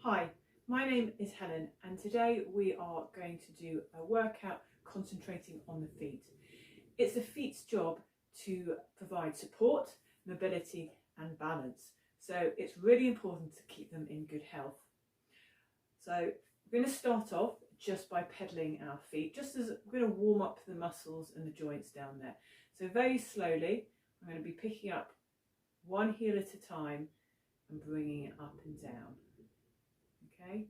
Hi, my name is Helen and today we are going to do a workout concentrating on the feet. It's the feet's job to provide support, mobility and balance. So it's really important to keep them in good health. So we're going to start off just by pedaling our feet, just as we're going to warm up the muscles and the joints down there. So very slowly, I'm going to be picking up one heel at a time and bringing it up and down. Okay,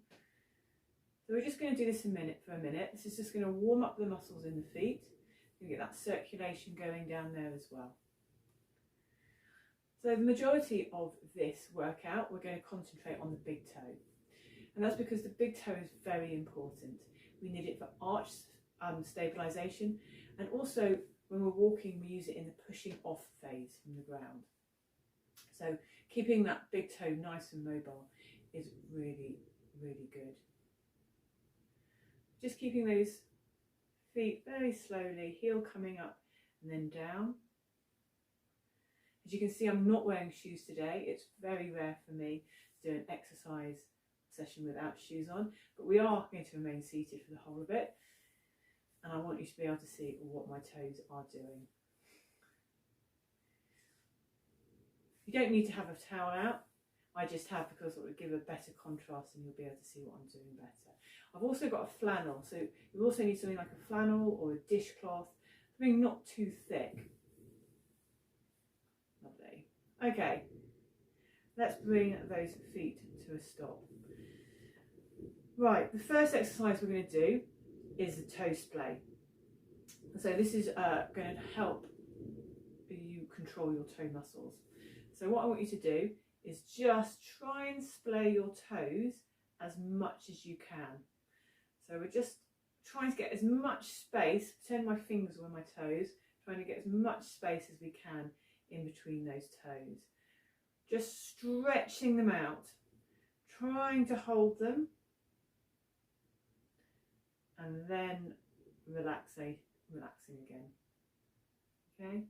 so we're just going to do this for a minute. This is just going to warm up the muscles in the feet. You get that circulation going down there as well. So the majority of this workout, we're going to concentrate on the big toe. And that's because the big toe is very important. We need it for arch stabilisation, and also when we're walking we use it in the pushing off phase from the ground. So keeping that big toe nice and mobile is really good. Just keeping those feet very slowly, heel coming up and then down. As you can see, I'm not wearing shoes today. It's very rare for me to do an exercise session without shoes on, but we are going to remain seated for the whole of it, and I want you to be able to see what my toes are doing. You don't need to have a towel out. I just have because it will give a better contrast and you'll be able to see what I'm doing better. I've also got a flannel, so you also need something like a flannel or a dishcloth, something not too thick. Lovely. Okay, let's bring those feet to a stop. Right, the first exercise we're going to do is the toe splay. So this is going to help you control your toe muscles. So what I want you to do is just try and splay your toes as much as you can. So we're just trying to get as much space, pretend my fingers are on my toes, trying to get as much space as we can in between those toes. Just stretching them out, trying to hold them, and then relaxing again. Okay?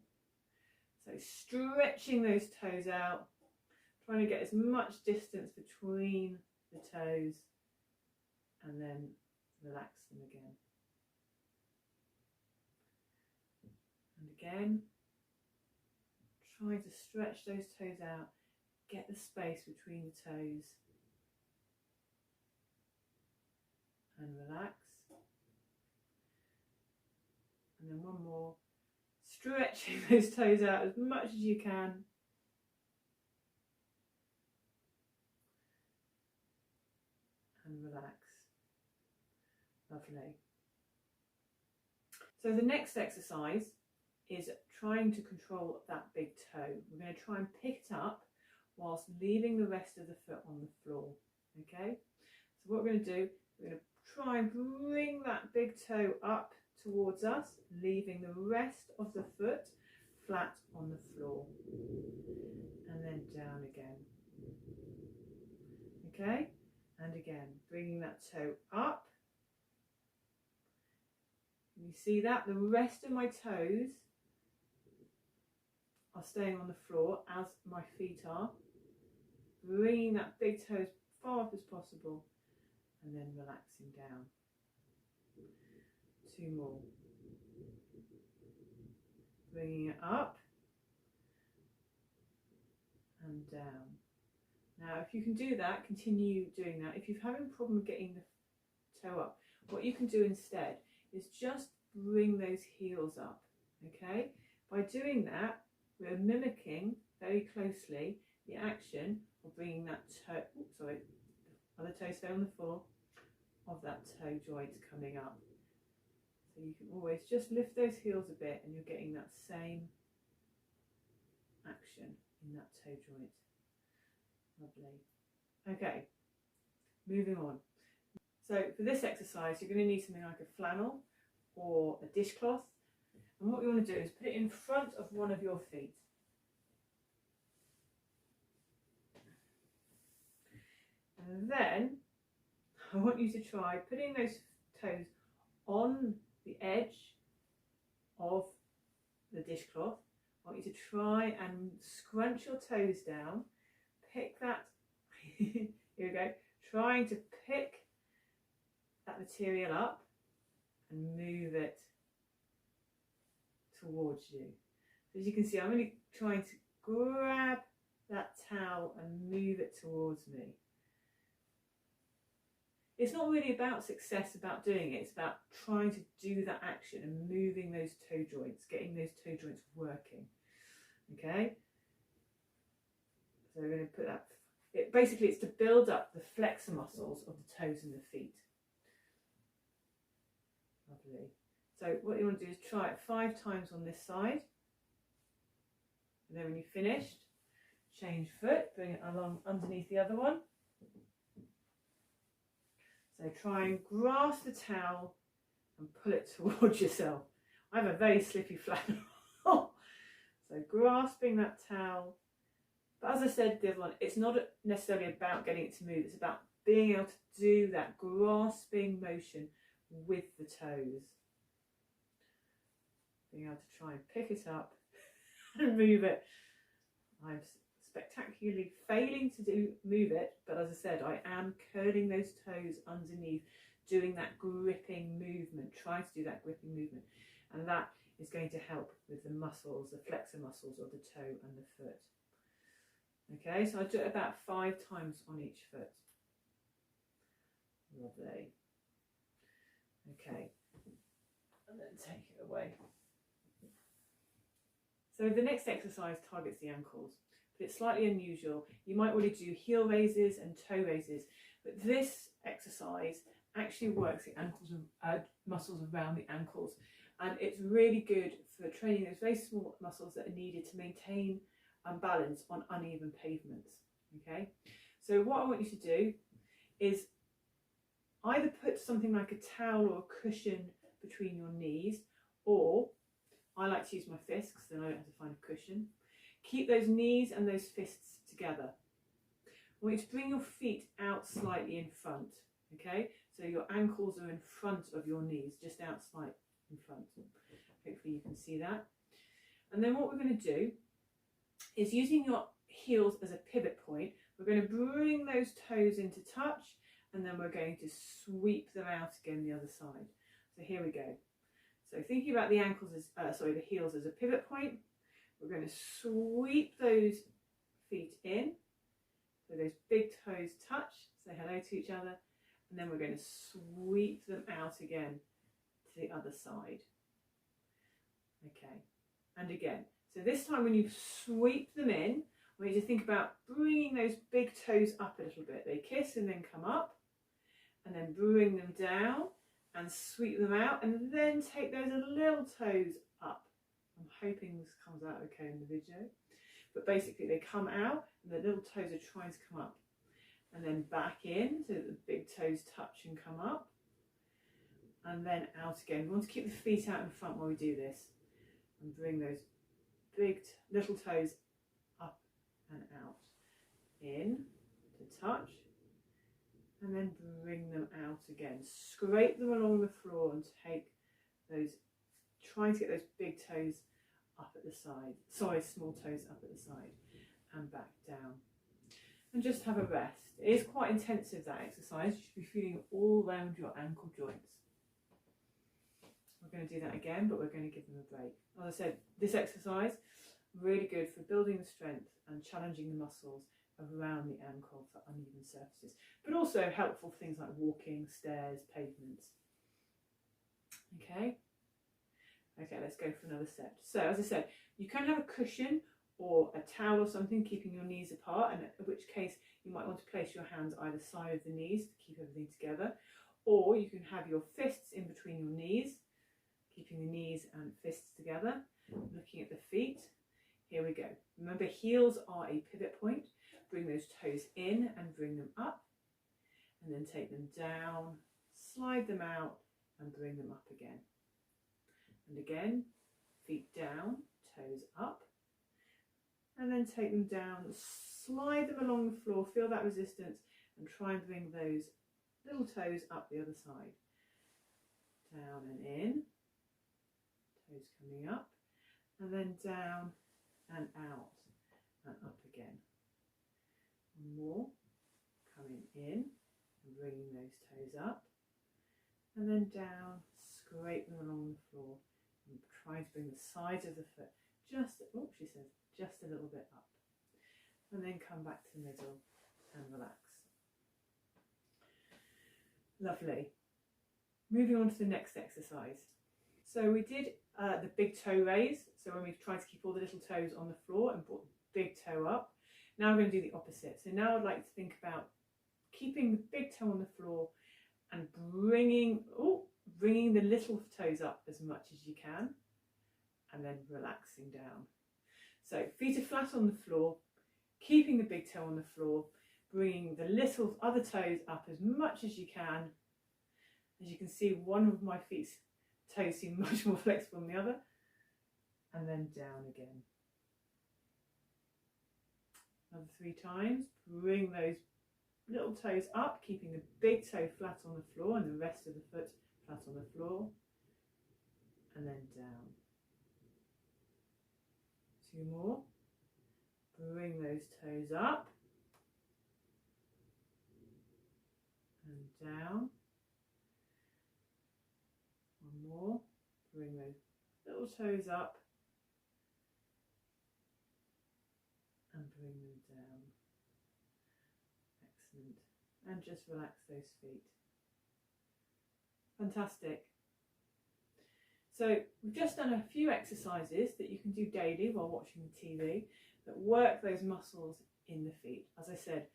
So stretching those toes out, trying to get as much distance between the toes, and then relax them again. And again, trying to stretch those toes out, get the space between the toes, and relax. And then one more, stretching those toes out as much as you can. And relax. Lovely. So the next exercise is trying to control that big toe. We're going to try and pick it up whilst leaving the rest of the foot on the floor. Okay? So what we're going to do, we're going to try and bring that big toe up towards us, leaving the rest of the foot flat on the floor. And then down again. Okay? And again, bringing that toe up. You see that? The rest of my toes are staying on the floor as my feet are. Bringing that big toe as far up as possible and then relaxing down. Two more. Bringing it up and down. Now, if you can do that, continue doing that. If you're having a problem getting the toe up, what you can do instead is just bring those heels up, okay? By doing that, we're mimicking very closely the action of bringing that toe, other toe stay on the floor, of that toe joint coming up. So you can always just lift those heels a bit and you're getting that same action in that toe joint. Lovely. Okay, moving on. So for this exercise, you're going to need something like a flannel or a dishcloth. And what you want to do is put it in front of one of your feet. And then I want you to try putting those toes on the edge of the dishcloth. I want you to try and scrunch your toes down. Pick that, here we go, trying to pick that material up and move it towards you. So as you can see, I'm really trying to grab that towel and move it towards me. It's not really about success about doing it, it's about trying to do that action and moving those toe joints, getting those toe joints working. Okay, so we're going to put that, basically it's to build up the flexor muscles of the toes and the feet. Lovely. So what you want to do is try it 5 times on this side, and then when you've finished, change foot, bring it along underneath the other one. So try and grasp the towel and pull it towards yourself. I have a very slippy flannel. So grasping that towel. But as I said, the other one, it's not necessarily about getting it to move. It's about being able to do that grasping motion with the toes. Being able to try and pick it up and move it. I'm spectacularly failing to move it, but as I said, I am curling those toes underneath, doing that gripping movement, trying to do that gripping movement, and that is going to help with the muscles, the flexor muscles of the toe and the foot. Okay, so I do it about 5 times on each foot. Lovely. Okay, and then take it away. So the next exercise targets the ankles, but it's slightly unusual. You might already do heel raises and toe raises, but this exercise actually works the ankles, muscles around the ankles, and it's really good for training those very small muscles that are needed to maintain balance on uneven pavements. Okay, so what I want you to do is either put something like a towel or a cushion between your knees, or I like to use my fists because then I don't have to find a cushion. Keep those knees and those fists together. I want you to bring your feet out slightly in front, okay? So your ankles are in front of your knees, just out slightly in front. Hopefully you can see that. And then what we're going to do is, using your heels as a pivot point, we're going to bring those toes into touch, and then we're going to sweep them out again the other side. So here we go. So thinking about the ankles as, the heels as a pivot point, we're going to sweep those feet in, so those big toes touch, say hello to each other, and then we're going to sweep them out again to the other side. Okay, and again. So this time when you sweep them in, I want you to think about bringing those big toes up a little bit. They kiss and then come up, and then bring them down and sweep them out, and then take those little toes up. I'm hoping this comes out okay in the video, but basically they come out and the little toes are trying to come up, and then back in so that the big toes touch and come up, and then out again. We want to keep the feet out in front while we do this, and bring those big little toes up and out, in to touch, and then bring them out again. Scrape them along the floor and take those, trying to get those big toes up at the side, small toes up at the side, and back down. And just have a rest. It is quite intensive, that exercise. You should be feeling all around your ankle joints. We're going to do that again, but we're going to give them a break. As I said, this exercise, really good for building the strength and challenging the muscles around the ankle for uneven surfaces, but also helpful for things like walking, stairs, pavements. Okay, let's go for another set. So as I said, you can have a cushion or a towel or something keeping your knees apart, and in which case you might want to place your hands either side of the knees to keep everything together, or you can have your fists in between your knees, keeping the knees and fists together, looking at the feet. Here we go. Remember, heels are a pivot point. Bring those toes in and bring them up, and then take them down, slide them out and bring them up again. And again, feet down, toes up, and then take them down, slide them along the floor, feel that resistance, and try and bring those little toes up the other side. Down and in, toes coming up, and then down and out and up again. One more, coming in and bringing those toes up, and then down, scrape them along the floor, and try to bring the sides of the foot just, oh, she says, just a little bit up, and then come back to the middle and relax. Lovely. Moving on to the next exercise. So we did the big toe raise, so when we tried to keep all the little toes on the floor and brought the big toe up. Now I'm going to do the opposite. So now I'd like to think about keeping the big toe on the floor and bringing the little toes up as much as you can, and then relaxing down. So feet are flat on the floor, keeping the big toe on the floor, bringing the little other toes up as much as you can. As you can see, one of my feet's toes seem much more flexible than the other, and then down again. Another 3 times. Bring those little toes up, keeping the big toe flat on the floor and the rest of the foot flat on the floor, and then down. 2 more. Bring those toes up and down. 1 more. Bring those little toes up and bring them down. Excellent. And just relax those feet. Fantastic. So we've just done a few exercises that you can do daily while watching the TV that work those muscles in the feet. As I said,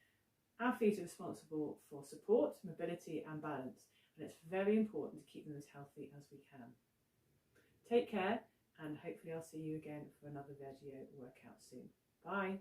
our feet are responsible for support, mobility and balance, and it's very important to keep them as healthy as we can. Take care, and hopefully I'll see you again for another video workout soon. Bye.